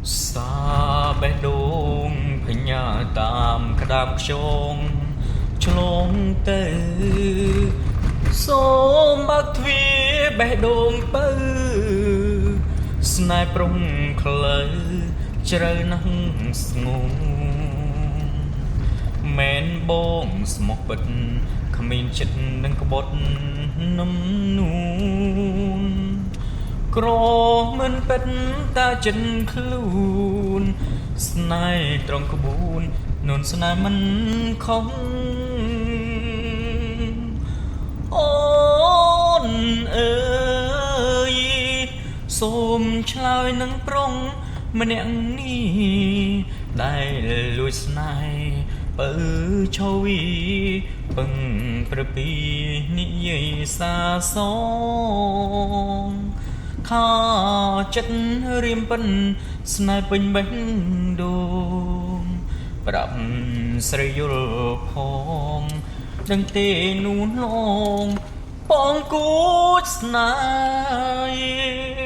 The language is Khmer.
xa bé đôn phải nhà tạm cả đám chông chlong tê số bác thuy bé đôn bơ snai prong khơi trời nắng ngủ men bông smok bật khmin chật nâng có bột nấm nônក្រមិនពិតតាចិនខ្លួនស្នេហ៍ត្រង់ក្បួននួនស្នេហ៍មិនខំអូនអើយសូមឆ្លើយនឹងប្រុងម្នាក់នេះដែលលួចស្នេហ៍បើឈវីពឹងប្រពីនិយាយសាសងខោចិត្តរៀមពិនស្នេហ៍ពេញបេះដូងប្រាប់ស្រីយល់ផងដឹងទេនួនឡងបងគូចស្នេហ៍